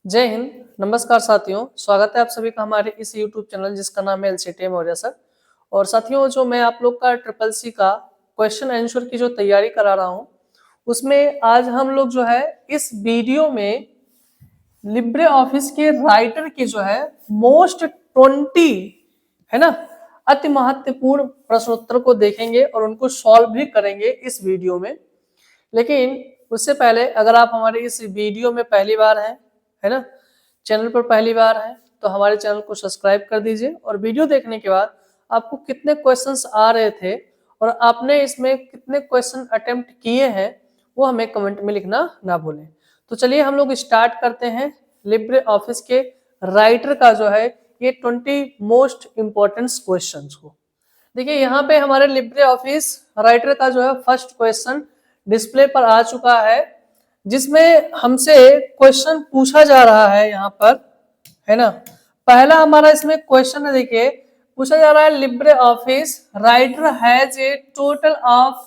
जय हिंद। नमस्कार साथियों, स्वागत है आप सभी का हमारे इस YouTube चैनल जिसका नाम है LCT मौर्य सर। और साथियों, जो मैं आप लोग का ट्रिपल सी का क्वेश्चन आंसर की जो तैयारी करा रहा हूं, उसमें आज हम लोग जो है इस वीडियो में लिब्रे ऑफिस के राइटर के जो है मोस्ट 20 है ना अति महत्वपूर्ण प्रश्नोत्तर को देखेंगे और उनको सॉल्व भी करेंगे इस वीडियो में। लेकिन उससे पहले अगर आप हमारे इस वीडियो में पहली बार हैं, है ना, चैनल पर पहली बार हैं, तो हमारे चैनल को सब्सक्राइब कर दीजिए। और वीडियो देखने के बाद आपको कितने क्वेश्चंस आ रहे थे और आपने इसमें कितने क्वेश्चन अटेम्प्ट किए हैं वो हमें कमेंट में लिखना ना भूलें। तो चलिए हम लोग स्टार्ट करते हैं लिब्रे ऑफिस के राइटर का जो है ये 20 मोस्ट इम्पोर्टेंट क्वेश्चंस को। देखिए यहाँ पे हमारे लिब्रे ऑफिस राइटर का जो है फर्स्ट क्वेश्चन डिस्प्ले पर आ चुका है, जिसमें हमसे क्वेश्चन पूछा जा रहा है यहाँ पर, है ना। पहला हमारा इसमें क्वेश्चन है, देखिए पूछा जा रहा है LibreOffice writer has a total of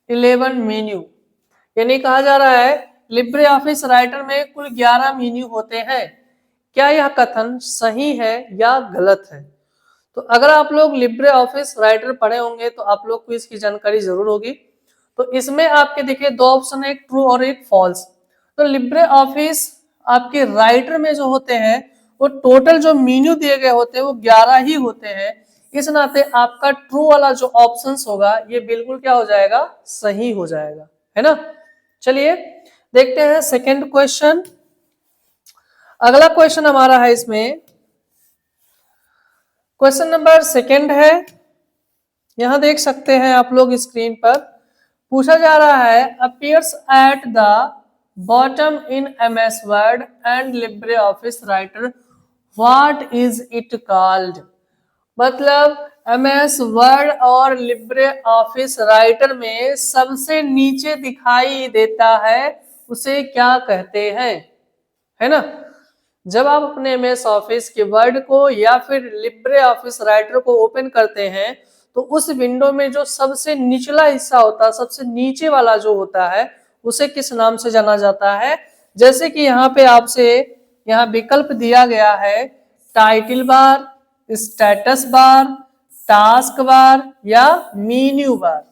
11 menu. यानी कहा जा रहा है लिब्रे ऑफिस राइटर में कुल 11 मेन्यू होते हैं। क्या यह कथन सही है या गलत है? तो अगर आप लोग लिब्रे ऑफिस राइटर पढ़े होंगे तो आप लोग को इसकी जानकारी जरूर होगी। तो इसमें आपके देखिए दो ऑप्शन है, एक ट्रू और एक फॉल्स। तो लिब्रे ऑफिस आपके राइटर में जो होते हैं वो टोटल जो मेन्यू दिए गए होते हैं वो 11 ही होते हैं। इस नाते आपका ट्रू वाला जो ऑप्शन होगा ये बिल्कुल क्या हो जाएगा, सही हो जाएगा, है ना। चलिए देखते हैं सेकेंड क्वेश्चन। अगला क्वेश्चन हमारा है इसमें क्वेश्चन नंबर सेकेंड है, यहां देख सकते हैं आप लोग स्क्रीन पर। पूछा जा रहा है appears at the bottom in MS word and Libre office writer, what is it called. मतलब एमएस वर्ड और लिब्रे ऑफिस राइटर में सबसे नीचे दिखाई देता है उसे क्या कहते हैं, है ना। जब आप अपने एमएस ऑफिस के वर्ड को या फिर लिब्रे ऑफिस राइटर को ओपन करते हैं तो उस विंडो में जो सबसे निचला हिस्सा होता है, सबसे नीचे वाला जो होता है, उसे किस नाम से जाना जाता है। जैसे कि यहाँ पे आपसे यहाँ विकल्प दिया गया है, title bar, status bar, task bar या मेन्यू बार।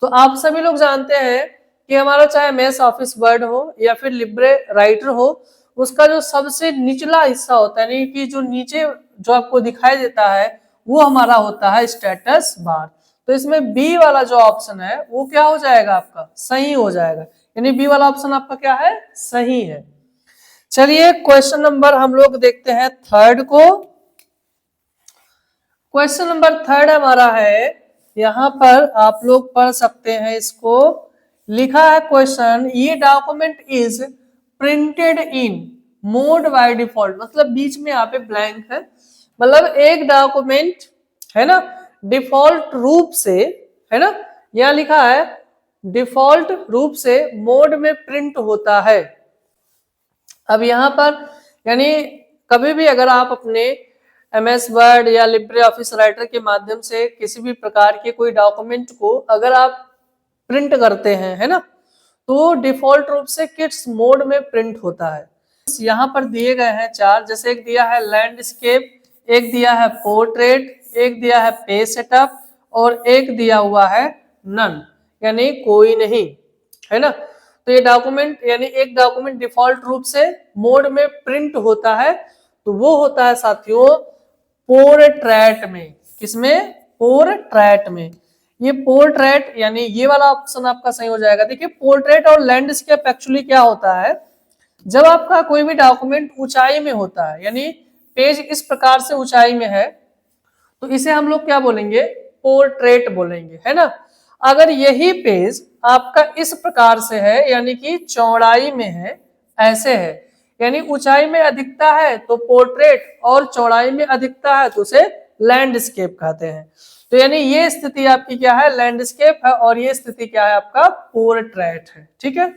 तो आप सभी लोग जानते हैं कि हमारा चाहे एमएस ऑफिस वर्ड हो या फिर लिब्रे राइटर हो, उसका जो सबसे निचला हिस्सा होता है, यानी कि जो नीचे जो आपको दिखाई देता है वो हमारा होता है स्टेटस बार। तो इसमें बी वाला जो ऑप्शन है वो क्या हो जाएगा, आपका सही हो जाएगा। यानी बी वाला ऑप्शन आपका क्या है, सही है। चलिए क्वेश्चन नंबर हम लोग देखते हैं थर्ड को। क्वेश्चन नंबर थर्ड हमारा है, यहां पर आप लोग पढ़ सकते हैं इसको। लिखा है क्वेश्चन, ये document is printed in mode by default. मतलब बीच में यहाँ पे ब्लैंक है, मतलब एक डॉक्यूमेंट है ना डिफॉल्ट रूप से, है ना, यहां लिखा है डिफॉल्ट रूप से मोड में प्रिंट होता है। अब यहाँ पर यानी कभी भी अगर आप अपने एमएस वर्ड या लिब्रे ऑफिस राइटर के माध्यम से किसी भी प्रकार के कोई डॉक्यूमेंट को अगर आप प्रिंट करते हैं, है ना, तो डिफॉल्ट रूप से किड्स मोड में प्रिंट होता है। यहाँ पर दिए गए हैं चार, जैसे एक दिया है लैंडस्केप, एक दिया है पोर्ट्रेट, एक दिया है पेज सेटअप और एक दिया हुआ है नन, यानी कोई नहीं, है ना। तो ये डॉक्यूमेंट यानी एक डॉक्यूमेंट डिफॉल्ट रूप से मोड में प्रिंट होता है, तो वो होता है साथियों पोर्ट्रेट में। किसमें, पोर्ट्रेट में। ये पोर्ट्रेट यानी ये वाला ऑप्शन आपका सही हो जाएगा। देखिए पोर्ट्रेट और लैंडस्केप एक्चुअली क्या होता है, जब आपका कोई भी डॉक्यूमेंट ऊंचाई में होता है, यानी पेज इस प्रकार से ऊंचाई में है, तो इसे हम लोग क्या बोलेंगे, पोर्ट्रेट बोलेंगे, है ना। अगर यही पेज आपका इस प्रकार से है, यानी कि चौड़ाई में है, ऐसे है, यानी ऊंचाई में अधिकता है तो पोर्ट्रेट और चौड़ाई में अधिकता है तो उसे लैंडस्केप कहते हैं। तो यानी ये स्थिति आपकी क्या है, लैंडस्केप है, और ये स्थिति क्या है, आपका पोर्ट्रेट है। ठीक है,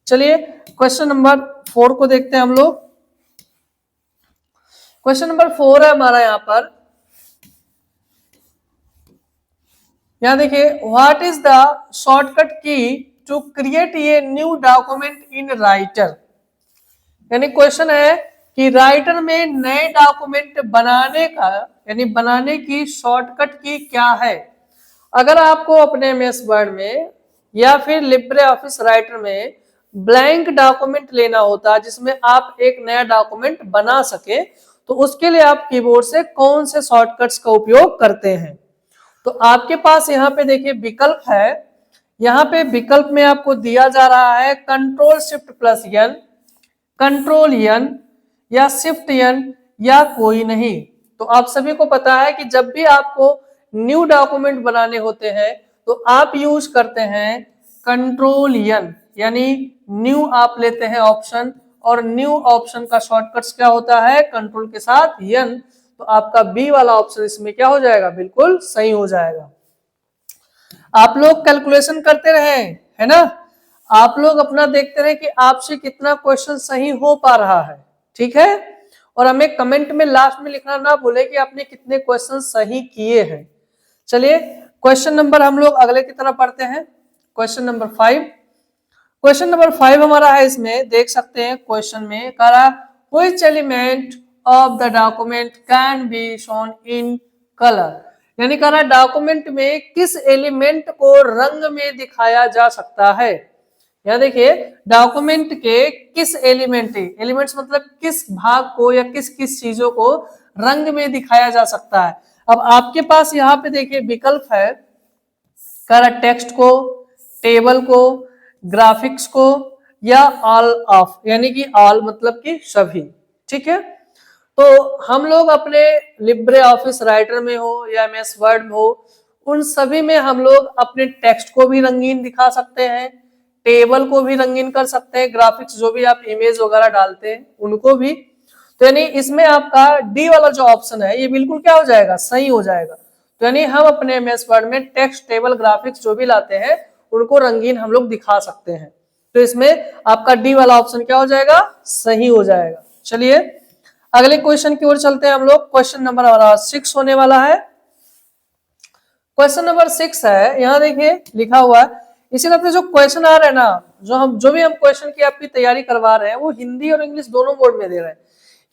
चलिए क्वेश्चन नंबर 4 को देखते हैं हम लोग। क्वेश्चन नंबर 4 है हमारा यहाँ पर, यहाँ देखिए what is the shortcut key to create a new document in Writer. यानी क्वेश्चन है कि राइटर में नए डॉक्यूमेंट बनाने का यानी बनाने की शॉर्टकट की क्या है। अगर आपको अपने एमएस वर्ड में या फिर लिब्रे ऑफिस राइटर में ब्लैंक डॉक्यूमेंट लेना होता जिसमें आप एक नया डॉक्यूमेंट बना सके, तो उसके लिए आप कीबोर्ड से कौन से शॉर्टकट्स का उपयोग करते हैं। तो आपके पास यहाँ पे देखिए विकल्प है। यहाँ पे विकल्प में आपको दिया जा रहा है control shift plus N, control N या शिफ्ट एन या कोई नहीं। तो आप सभी को पता है कि जब भी आपको न्यू डॉक्यूमेंट बनाने होते हैं तो आप यूज करते हैं कंट्रोल एन, यानी न्यू आप लेते हैं ऑप्शन, और न्यू ऑप्शन का शॉर्टकट्स क्या होता है कंट्रोल के साथ एन। तो आपका बी वाला ऑप्शन इसमें क्या हो जाएगा, बिल्कुल सही हो जाएगा। आप लोग कैलकुलेशन करते रहे, है ना, आप लोग अपना देखते रहे कि आपसे कितना क्वेश्चन सही हो पा रहा है, ठीक है। और हमें कमेंट में लास्ट में लिखना ना भूले कि आपने कितने क्वेश्चन सही किए हैं। चलिए क्वेश्चन नंबर हम लोग अगले की तरफ पढ़ते हैं। Question number 5। क्वेश्चन नंबर 5 हमारा है, इसमें देख सकते हैं क्वेश्चन में कह रहा which element of the document can be shown in colour, यानी कह रहा डॉक्यूमेंट में किस एलिमेंट को रंग में दिखाया जा सकता है। यहाँ देखिए डॉक्यूमेंट के किस एलिमेंट, एलिमेंट्स मतलब किस भाग को या किस किस चीजों को रंग में दिखाया जा सकता है। अब आपके पास यहाँ पे देखिए विकल्प है, कह रहा टेक्स्ट को, टेबल को, ग्राफिक्स को या ऑल ऑफ, यानी कि ऑल मतलब कि सभी, ठीक है। तो हम लोग अपने लिब्रे ऑफिस राइटर में हो या एमएस वर्ड में हो, उन सभी में हम लोग अपने टेक्स्ट को भी रंगीन दिखा सकते हैं, टेबल को भी रंगीन कर सकते हैं, ग्राफिक्स जो भी आप इमेज वगैरह डालते हैं उनको भी। तो यानी इसमें आपका डी वाला जो ऑप्शन है ये बिल्कुल क्या हो जाएगा, सही हो जाएगा। तो यानी हम अपने एमएस वर्ड में टेक्स्ट, टेबल, ग्राफिक्स जो भी लाते हैं उनको रंगीन हम लोग दिखा सकते हैं। तो इसमें आपका डी वाला ऑप्शन क्या हो जाएगा, सही हो जाएगा। चलिए अगले क्वेश्चन की ओर चलते हैं हम लोग। क्वेश्चन नंबर हमारा 6 होने वाला है। क्वेश्चन नंबर 6 है, यहाँ देखिए लिखा हुआ है, इसी तरह से जो क्वेश्चन आ रहे हैं ना, जो भी हम क्वेश्चन की आपकी तैयारी करवा रहे हैं वो हिंदी और इंग्लिश दोनों बोर्ड में दे रहे हैं,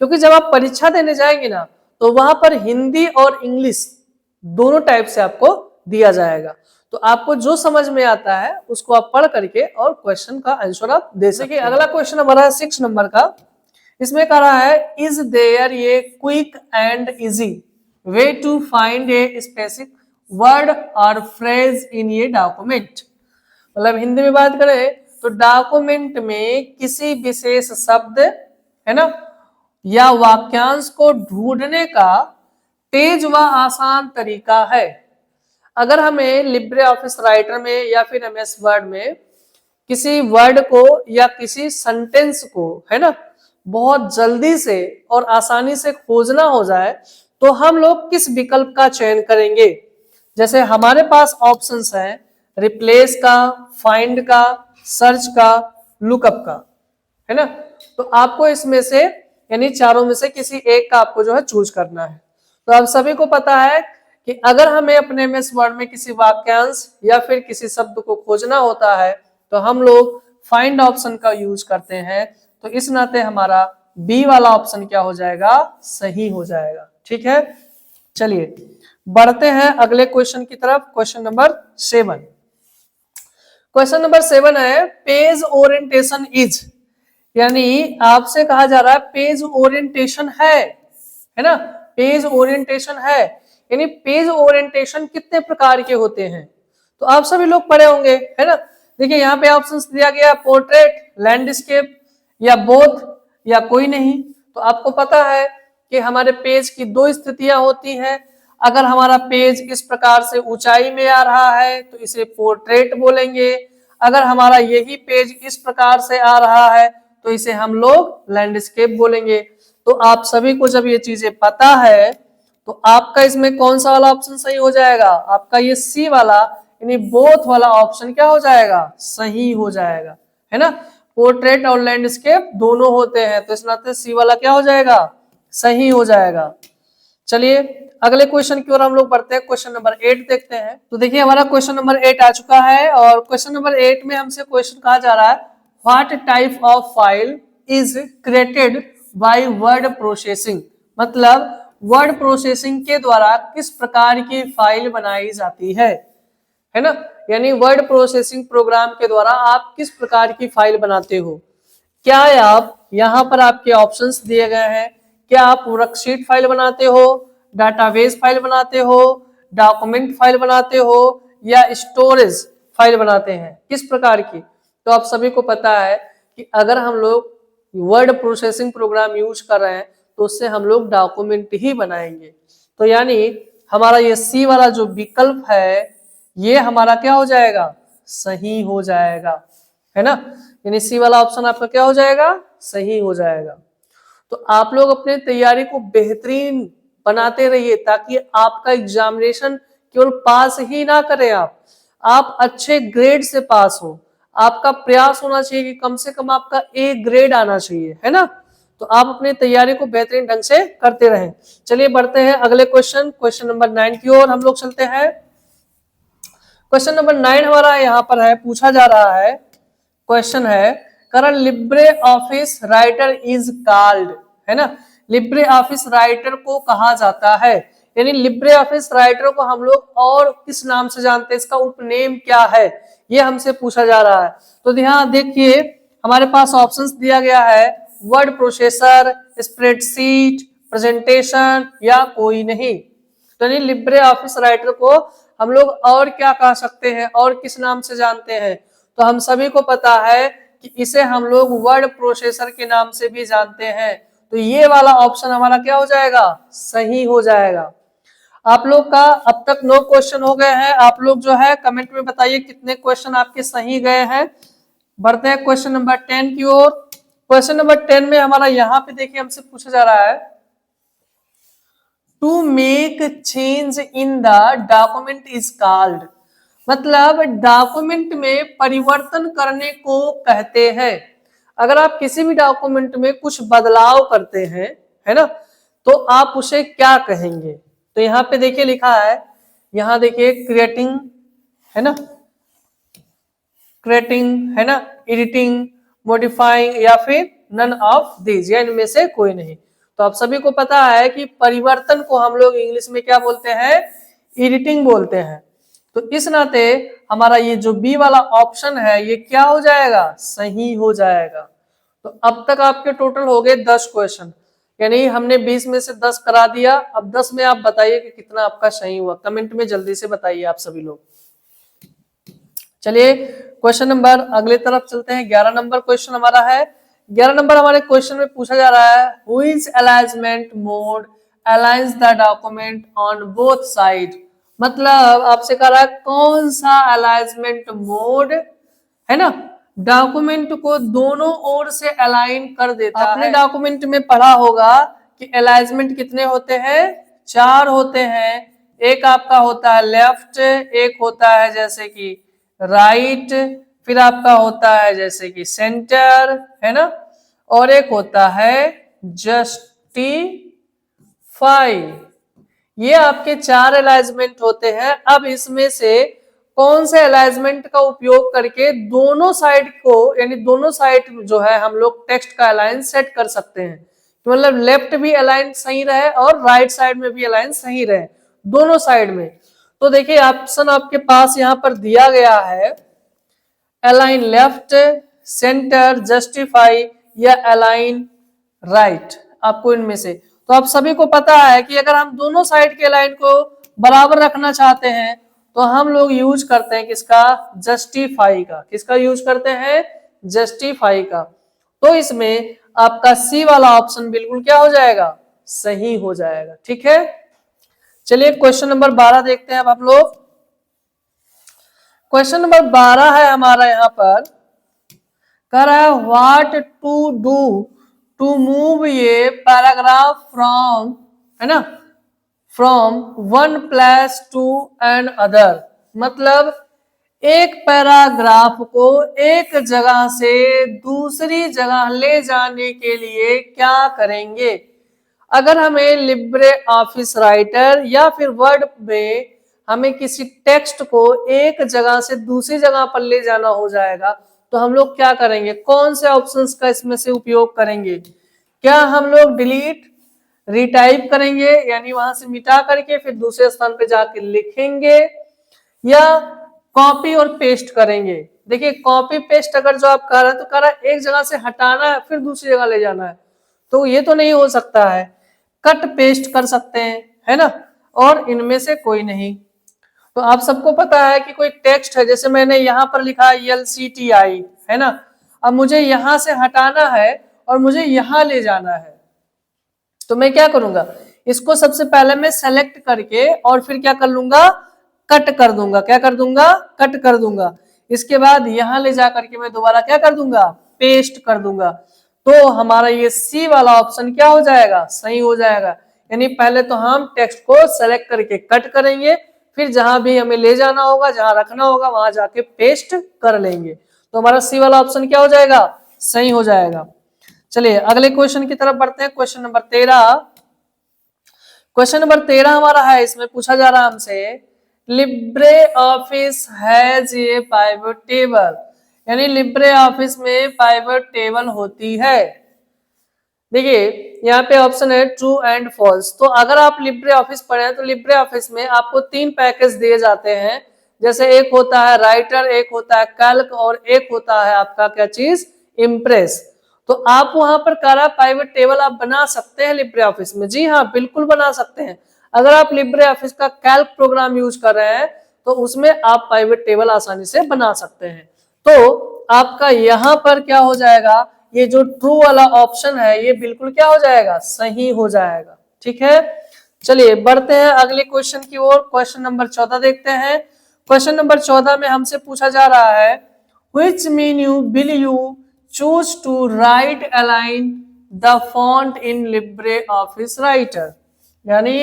क्योंकि जब आप परीक्षा देने जाएंगे ना तो वहां पर हिंदी और इंग्लिश दोनों टाइप से आपको दिया जाएगा। तो आपको जो समझ में आता है उसको आप पढ़ करके और क्वेश्चन का आंसर आप दे सकते हैं। अगला क्वेश्चन हमारा है 6 नंबर का। इसमें कह रहा है इज देयर ये quick and easy way to find a specific word और फ्रेज इन ये डॉक्यूमेंट। मतलब हिंदी में बात करें तो डॉक्यूमेंट में किसी विशेष शब्द, है ना, या वाक्यांश को ढूंढने का तेज व आसान तरीका है। अगर हमें लिब्रे ऑफिस राइटर में या फिर एमएस वर्ड में किसी वर्ड को या किसी सेंटेंस को, है ना, बहुत जल्दी से और आसानी से खोजना हो जाए तो हम लोग किस विकल्प का चयन करेंगे। जैसे हमारे पास ऑप्शंस हैं रिप्लेस का, फाइंड का, सर्च का, लुकअप का, है ना। तो आपको इसमें से यानी चारों में से किसी एक का आपको जो है चूज करना है। तो आप सभी को पता है कि अगर हमें अपने एमएस वर्ड में किसी वाक्यांश या फिर किसी शब्द को खोजना होता है तो हम लोग फाइंड ऑप्शन का यूज करते हैं। तो इस नाते हमारा बी वाला ऑप्शन क्या हो जाएगा, सही हो जाएगा, ठीक है। चलिए बढ़ते हैं अगले क्वेश्चन की तरफ। Question number 7। क्वेश्चन नंबर 7 है पेज ओरिएंटेशन इज, यानी आपसे कहा जा रहा है पेज ओरिएंटेशन है ना, पेज ओरिएंटेशन यानी पेज ओरिएंटेशन कितने प्रकार के होते हैं। तो आप सभी लोग पढ़े होंगे, है ना। देखिए यहाँ पे ऑप्शंस दिया गया पोर्ट्रेट, लैंडस्केप या बोथ या कोई नहीं। तो आपको पता है कि हमारे पेज की दो स्थितियां होती हैं। अगर हमारा पेज इस प्रकार से ऊंचाई में आ रहा है तो इसे पोर्ट्रेट बोलेंगे, अगर हमारा यही पेज इस प्रकार से आ रहा है तो इसे हम लोग लैंडस्केप बोलेंगे। तो आप सभी को जब ये चीजें पता है तो आपका इसमें कौन सा वाला ऑप्शन सही हो जाएगा, आपका ये सी वाला यानी बोथ वाला ऑप्शन क्या हो जाएगा, सही हो जाएगा, है ना। पोर्ट्रेट और लैंडस्केप दोनों होते हैं तो इस नाते सी वाला क्या हो जाएगा, सही हो जाएगा। चलिए अगले क्वेश्चन की ओर हम लोग बढ़ते हैं। क्वेश्चन नंबर 8 देखते हैं। तो देखिए हमारा क्वेश्चन नंबर 8 आ चुका है और क्वेश्चन नंबर 8 में हमसे क्वेश्चन कहा जा रहा है what type of file is created by word processing, मतलब वर्ड प्रोसेसिंग के द्वारा किस प्रकार की फाइल बनाई जाती है ना। यानी वर्ड प्रोसेसिंग प्रोग्राम के द्वारा आप किस प्रकार की फाइल बनाते हो। क्या आप यहाँ पर आपके ऑप्शंस दिए गए हैं, क्या आप वर्कशीट फाइल बनाते हो, डाटाबेस फाइल बनाते हो, डॉक्यूमेंट फाइल बनाते हो, या स्टोरेज फाइल बनाते हैं, किस प्रकार की। तो आप सभी को पता है कि अगर हम लोग वर्ड प्रोसेसिंग प्रोग्राम यूज कर रहे हैं तो उससे हम लोग डॉक्यूमेंट ही बनाएंगे। तो यानी हमारा ये सी वाला जो विकल्प है ये हमारा क्या हो जाएगा, सही हो जाएगा, है ना। यानी सी वाला ऑप्शन आपका क्या हो जाएगा, सही हो जाएगा। तो आप लोग अपने तैयारी को बेहतरीन बनाते रहिए ताकि आपका एग्जामिनेशन केवल पास ही ना करें आप अच्छे ग्रेड से पास हो। आपका प्रयास होना चाहिए कि कम से कम आपका ए ग्रेड आना चाहिए, है ना। तो आप अपनी तैयारी को बेहतरीन ढंग से करते रहें। चलिए बढ़ते हैं अगले क्वेश्चन नंबर 9 की ओर हम लोग चलते हैं। क्वेश्चन नंबर 9 हमारा यहाँ पर है, पूछा जा रहा है, क्वेश्चन है current Libre office writer is called, है ना। लिब्रे ऑफिस राइटर को कहा जाता है, यानी लिब्रे ऑफिस राइटर को हम लोग और किस नाम से जानते हैं, इसका उपनेम क्या है, ये हमसे पूछा जा रहा है। तो ध्यान देखिए हमारे पास ऑप्शंस दिया गया है, वर्ड प्रोसेसर, स्प्रेडशीट, प्रेजेंटेशन या कोई नहीं। तो यानी लिब्रे ऑफिस राइटर को हम लोग और क्या कह सकते हैं, और किस नाम से जानते हैं। तो हम सभी को पता है कि इसे हम लोग वर्ड प्रोसेसर के नाम से भी जानते हैं। तो ये वाला ऑप्शन हमारा क्या हो जाएगा, सही हो जाएगा। आप लोग का अब तक 9 क्वेश्चन हो गए हैं। आप लोग जो है कमेंट में बताइए कितने क्वेश्चन आपके सही गए हैं। बढ़ते हैं क्वेश्चन नंबर 10 की ओर। क्वेश्चन नंबर 10 में हमारा यहाँ पे देखिए हमसे पूछा जा रहा है, to make change in the document is called, मतलब डॉक्यूमेंट में परिवर्तन करने को कहते हैं। अगर आप किसी भी डॉक्यूमेंट में कुछ बदलाव करते हैं, है ना, तो आप उसे क्या कहेंगे। तो यहाँ पे देखिए लिखा है, यहाँ देखिए क्रिएटिंग, है ना, क्रिएटिंग, है ना, एडिटिंग, मॉडिफाइंग, या फिर नन ऑफ दीज, या इनमें से कोई नहीं। तो आप सभी को पता है कि परिवर्तन को हम लोग इंग्लिश में क्या बोलते हैं, एडिटिंग बोलते हैं। तो इस नाते हमारा ये जो बी वाला ऑप्शन है ये क्या हो जाएगा, सही हो जाएगा। तो अब तक आपके टोटल हो गए 10 क्वेश्चन, यानी हमने 20 में से 10 करा दिया। अब 10 में आप बताइए कि कितना आपका सही हुआ, कमेंट में जल्दी से बताइए आप सभी लोग। चलिए क्वेश्चन नंबर अगले तरफ चलते हैं। 11 नंबर क्वेश्चन हमारा है। 11 नंबर हमारे क्वेश्चन में पूछा जा रहा है, which alignment mode aligns the document on both side, मतलब आपसे कह रहा है कौन सा अलाइनमेंट मोड, है ना, डॉक्यूमेंट को दोनों ओर से अलाइन कर देता है। आपने डॉक्यूमेंट में पढ़ा होगा कि अलाइनमेंट कितने होते हैं, 4 होते हैं। एक आपका होता है लेफ्ट, एक होता है जैसे कि राइट, फिर आपका होता है जैसे कि सेंटर, है ना, और एक होता है जस्टिफाई। ये आपके 4 अलाइनमेंट होते हैं। अब इसमें से कौन से अलाइनमेंट का उपयोग करके दोनों साइड को, यानी दोनों साइड जो है हम लोग टेक्स्ट का अलाइन सेट कर सकते हैं, तो मतलब लेफ्ट भी अलाइन सही रहे और राइट साइड में भी अलाइन सही रहे, दोनों साइड में। तो देखिए ऑप्शन आपके पास यहाँ पर दिया गया है, अलाइन लेफ्ट, सेंटर, जस्टिफाई या अलाइन राइट, आपको इनमें से। तो आप सभी को पता है कि अगर हम दोनों साइड के लाइन को बराबर रखना चाहते हैं तो हम लोग यूज करते हैं किसका, जस्टिफाई का। किसका यूज करते हैं, जस्टिफाई का। तो इसमें आपका सी वाला ऑप्शन बिल्कुल क्या हो जाएगा, सही हो जाएगा। ठीक है, चलिए क्वेश्चन नंबर 12 देखते हैं अब हम लोग। क्वेश्चन नंबर 12 है हमारा, यहाँ पर कह रहा है what to do to move ये पैराग्राफ फ्रॉम, है ना, from one place to another, मतलब एक पैराग्राफ को एक जगह से दूसरी जगह ले जाने के लिए क्या करेंगे। अगर हमें लिब्रे ऑफिस राइटर या फिर वर्ड में हमें किसी टेक्स्ट को एक जगह से दूसरी जगह पर ले जाना हो जाएगा तो हम लोग क्या करेंगे, कौन से ऑप्शंस का इसमें से उपयोग करेंगे? क्या हम लोग डिलीट रिटाइप करेंगे, यानी वहां से मिटा करके फिर दूसरे स्थान पे जाके लिखेंगे, या कॉपी और पेस्ट करेंगे? देखिए कॉपी पेस्ट अगर जो आप कर रहे हैं तो कर रहा है एक जगह से हटाना है फिर दूसरी जगह ले जाना है, तो ये तो नहीं हो सकता है। कट पेस्ट कर सकते हैं, है ना, और इनमें से कोई नहीं। तो आप सबको पता है कि कोई टेक्स्ट है, जैसे मैंने यहाँ पर लिखा है LCTI, है ना, अब मुझे यहां से हटाना है और मुझे यहां ले जाना है, तो मैं क्या करूंगा, इसको सबसे पहले मैं सेलेक्ट करके और फिर क्या कर लूंगा, कट कर दूंगा। क्या कर दूंगा, कट कर दूंगा। इसके बाद यहां ले जा करके मैं दोबारा क्या कर दूंगा, पेस्ट कर दूंगा। तो हमारा ये सी वाला ऑप्शन क्या हो जाएगा, सही हो जाएगा। यानी पहले तो हम टेक्स्ट को सेलेक्ट करके कट करेंगे, फिर जहां भी हमें ले जाना होगा, जहां रखना होगा, वहां जाके पेस्ट कर लेंगे। तो हमारा सी वाला ऑप्शन क्या हो जाएगा, सही हो जाएगा। चलिए अगले क्वेश्चन की तरफ बढ़ते हैं। Question number 13। क्वेश्चन नंबर 13 हमारा है, इसमें पूछा जा रहा है हमसे, Libre office has a pivot table, यानी लिब्रे ऑफिस में पाइवट टेबल होती है। देखिए यहाँ पे ऑप्शन है ट्रू एंड फॉल्स। तो अगर आप लिब्रे ऑफिस पढ़े हैं तो लिब्रे ऑफिस में आपको 3 पैकेज दिए जाते हैं, जैसे एक होता है राइटर, एक होता है कैल्क और एक होता है आपका क्या चीज, इम्प्रेस। तो आप वहां पर कारा पाइवट टेबल आप बना सकते हैं लिब्रे ऑफिस में, जी हाँ बिल्कुल बना सकते हैं। अगर आप लिब्रे ऑफिस का कैल्क प्रोग्राम यूज कर रहे हैं तो उसमें आप पाइवट टेबल आसानी से बना सकते हैं। तो आपका यहाँ पर क्या हो जाएगा, ये जो ट्रू वाला ऑप्शन है ये बिल्कुल क्या हो जाएगा, सही हो जाएगा। ठीक है, चलिए बढ़ते हैं अगले क्वेश्चन की ओर। क्वेश्चन नंबर 14 देखते हैं। क्वेश्चन नंबर 14 में हमसे पूछा जा रहा है, which menu will you choose to right align the font in LibreOffice Writer, यानी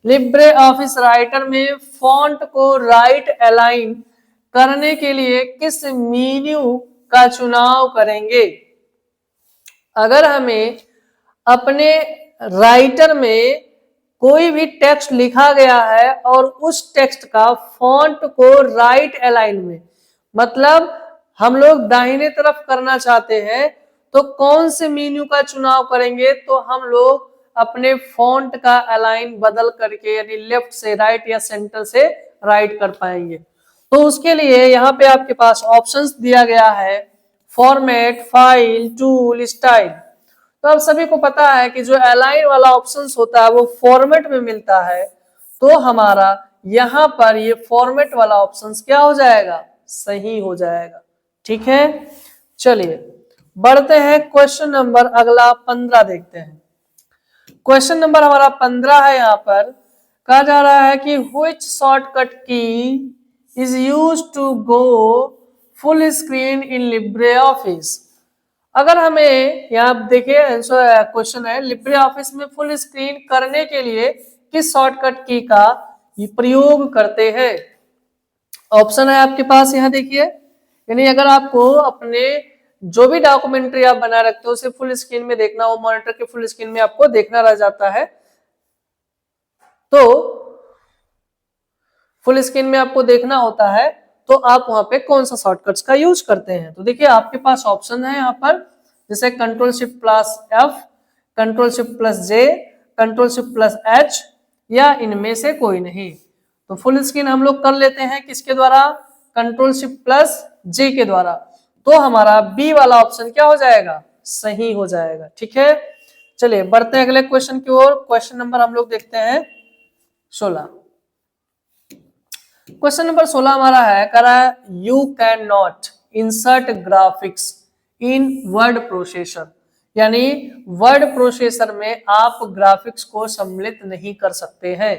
LibreOffice Writer में फॉन्ट को राइट अलाइन करने के लिए किस मेन्यू का चुनाव करेंगे? अगर हमें अपने राइटर में कोई भी टेक्स्ट लिखा गया है और उस टेक्स्ट का फॉन्ट को राइट अलाइन में, मतलब हम लोग दाहिने तरफ करना चाहते हैं, तो कौन से मेन्यू का चुनाव करेंगे? तो हम लोग अपने फॉन्ट का अलाइन बदल करके, यानी लेफ्ट से राइट या सेंटर से राइट कर पाएंगे। तो उसके लिए यहाँ पे आपके पास ऑप्शंस दिया गया है, फॉर्मेट, फाइल, टूल, स्टाइल। तो आप सभी को पता है कि जो अलाइन वाला ऑप्शंस होता है वो फॉर्मेट में मिलता है, तो हमारा यहां पर ये फॉर्मेट वाला ऑप्शंस क्या हो जाएगा, सही हो जाएगा। ठीक है, चलिए बढ़ते हैं क्वेश्चन नंबर अगला 15 देखते हैं। क्वेश्चन नंबर हमारा 15 है, यहाँ पर कहा जा रहा है कि which shortcut key is used to go full screen in LibreOffice. अगर हमें यहाँ देखिए आंसर क्वेश्चन है, लिब्रे ऑफिस में फुल स्क्रीन करने के लिए किस शॉर्टकट की का प्रयोग करते हैं? ऑप्शन है आपके पास, यहाँ देखिए, यानी अगर आपको अपने जो भी डॉक्यूमेंट्री आप बना रखते हो उसे फुल स्क्रीन में देखना हो, मॉनिटर के फुल स्क्रीन में आपको देखना रह जाता है, तो फुल स्क्रीन में आपको देखना होता है, तो आप वहां पे कौन सा शॉर्टकट्स का यूज करते हैं? तो देखिए आपके पास ऑप्शन है यहाँ पर, जैसे Ctrl+Shift+F, Ctrl+Shift+J, Ctrl+Shift+H, या इनमें से कोई नहीं। तो फुल स्क्रीन हम लोग कर लेते हैं किसके द्वारा, Ctrl+Shift+J के द्वारा। तो हमारा बी वाला ऑप्शन क्या हो जाएगा, सही हो जाएगा। ठीक है, चलिए बढ़ते हैं अगले क्वेश्चन की ओर। क्वेश्चन नंबर हम लोग देखते हैं 16। क्वेश्चन नंबर 16 हमारा है, कह रहा है you can not insert graphics in word processor, यानी वर्ड प्रोसेसर में आप ग्राफिक्स को सम्मिलित नहीं कर सकते हैं।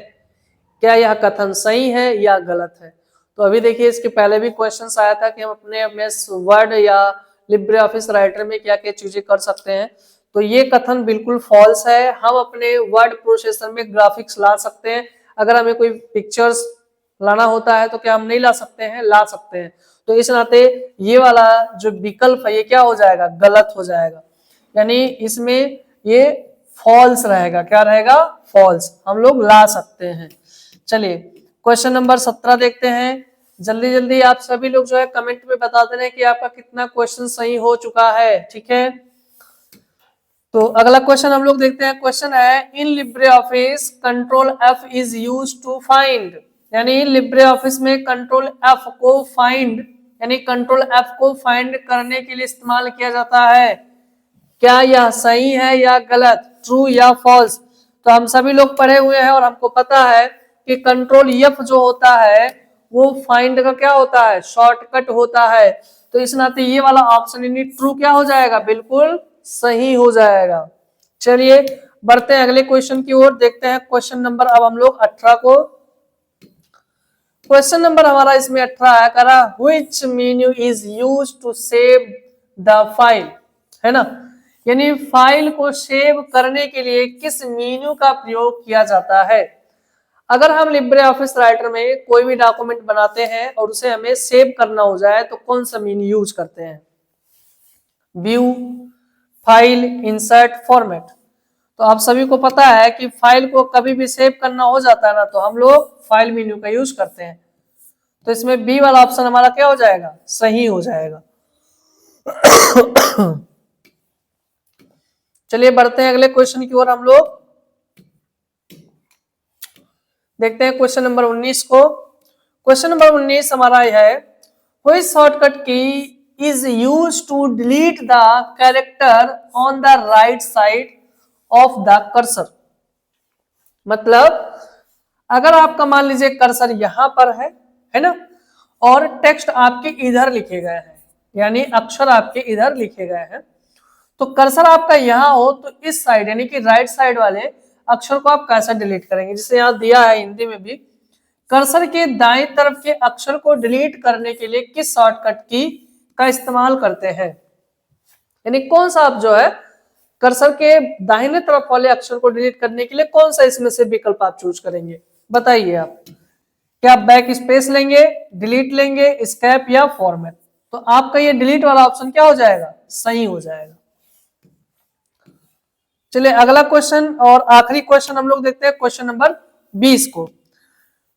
क्या यह कथन सही है या गलत है? तो अभी देखिए इसके पहले भी क्वेश्चन आया था कि हम अपने एमएस वर्ड या लिब्रे ऑफिस राइटर में क्या क्या चीजें कर सकते हैं। तो ये कथन बिल्कुल फॉल्स है। हम अपने वर्ड प्रोसेसर में ग्राफिक्स ला सकते हैं। अगर हमें कोई पिक्चर्स लाना होता है तो क्या हम नहीं ला सकते हैं? ला सकते हैं। तो इस नाते ये वाला जो विकल्प है ये क्या हो जाएगा, गलत हो जाएगा, यानी इसमें ये फॉल्स रहेगा। क्या रहेगा, फॉल्स। हम लोग ला सकते हैं। चलिए क्वेश्चन नंबर 17 देखते हैं। जल्दी जल्दी आप सभी लोग जो है कमेंट में बता देना कि आपका कितना क्वेश्चन सही हो चुका है। ठीक है, तो अगला क्वेश्चन हम लोग देखते हैं। क्वेश्चन है in LibreOffice control F is use to find, यानी लिब्रे ऑफिस में कंट्रोल एफ को फाइंड यानी कंट्रोल एफ को फाइंड करने के लिए इस्तेमाल किया जाता है। क्या यह सही है या गलत, ट्रू या फॉल्स? तो हम सभी लोग पढ़े हुए हैं और हमको पता है कि कंट्रोल एफ जो होता है वो फाइंड का क्या होता है, शॉर्टकट होता है। तो इस नाते ये वाला ऑप्शन यानी ट्रू क्या हो जाएगा, बिल्कुल सही हो जाएगा। चलिए बढ़ते हैं अगले क्वेश्चन की ओर, देखते हैं क्वेश्चन नंबर अब हम लोग 18 को। क्वेश्चन नंबर हमारा इसमें 18 है करा which menu is used to save the file, है ना, यानी फाइल को सेव करने के लिए किस मेन्यू का प्रयोग किया जाता है। अगर हम लिब्रे ऑफिस राइटर में कोई भी डॉक्यूमेंट बनाते हैं और उसे हमें सेव करना हो जाए तो कौन सा मेन्यू यूज करते हैं, व्यू, फाइल, इंसर्ट, फॉर्मेट। तो आप सभी को पता है कि फाइल को कभी भी सेव करना हो जाता है ना तो हम लोग फाइल मेन्यू का यूज करते हैं। तो इसमें बी वाला ऑप्शन हमारा क्या हो जाएगा, सही हो जाएगा। चलिए बढ़ते हैं अगले क्वेश्चन की ओर, हम लोग देखते हैं क्वेश्चन नंबर 19 को। क्वेश्चन नंबर 19 हमारा है which shortcut key is used to delete the character on the right side of the cursor. मतलब अगर आपका मान लीजिए कर्सर यहां पर है ना, और टेक्स्ट आपके इधर लिखे गए हैं, यानी अक्षर आपके इधर लिखे गए हैं, तो कर्सर आपका यहां हो तो इस साइड यानी कि राइट साइड वाले अक्षर को आप कैसे डिलीट करेंगे। जैसे यहां दिया है हिंदी में भी, कर्सर के दाएं तरफ के अक्षर को डिलीट करने के लिए किस शॉर्टकट की का इस्तेमाल करते हैं, यानी कौन सा आप जो है कर्सर के दाहिने तरफ वाले अक्षर को डिलीट करने के लिए कौन सा इसमें से विकल्प आप चूज करेंगे, बताइए आप। क्या बैक स्पेस लेंगे, डिलीट लेंगे, एस्केप या फॉर्मेट? तो आपका ये डिलीट वाला ऑप्शन क्या हो जाएगा, सही हो जाएगा। चलिए अगला क्वेश्चन और आखिरी क्वेश्चन हम लोग देखते हैं, क्वेश्चन नंबर 20 को।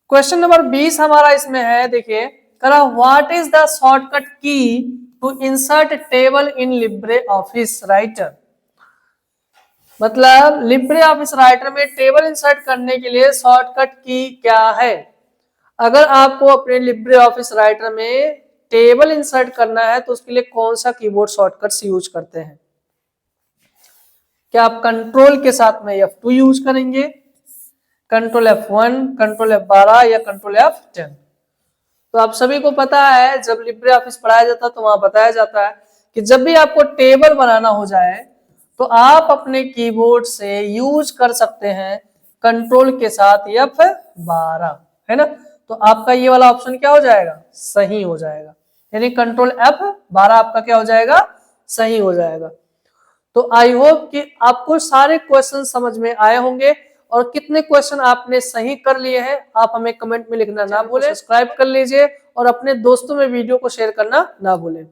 क्वेश्चन नंबर 20 हमारा इसमें है, देखिए करा what is the shortcut key to insert table in LibreOffice Writer. मतलब लिब्रे ऑफिस राइटर में टेबल इंसर्ट करने के लिए शॉर्टकट की क्या है। अगर आपको अपने लिब्रे ऑफिस राइटर में टेबल इंसर्ट करना है तो उसके लिए कौन सा कीबोर्ड शॉर्टकट्स यूज करते हैं। क्या आप कंट्रोल के साथ में F2 यूज करेंगे, कंट्रोल F1, कंट्रोल F12 या कंट्रोल F10? तो आप सभी को पता है जब लिब्रे ऑफिस पढ़ाया जाता है तो वहां बताया जाता है कि जब भी आपको टेबल बनाना हो जाए तो आप अपने कीबोर्ड से यूज कर सकते हैं कंट्रोल के साथ F12, है ना। तो आपका ये वाला ऑप्शन क्या हो जाएगा, सही हो जाएगा, यानी कंट्रोल F12 आपका क्या हो जाएगा, सही हो जाएगा। तो आई होप कि आपको सारे क्वेश्चन समझ में आए होंगे और कितने क्वेश्चन आपने सही कर लिए हैं आप हमें कमेंट में लिखना ना भूलें। सब्सक्राइब कर लीजिए और अपने दोस्तों में वीडियो को शेयर करना ना भूलें।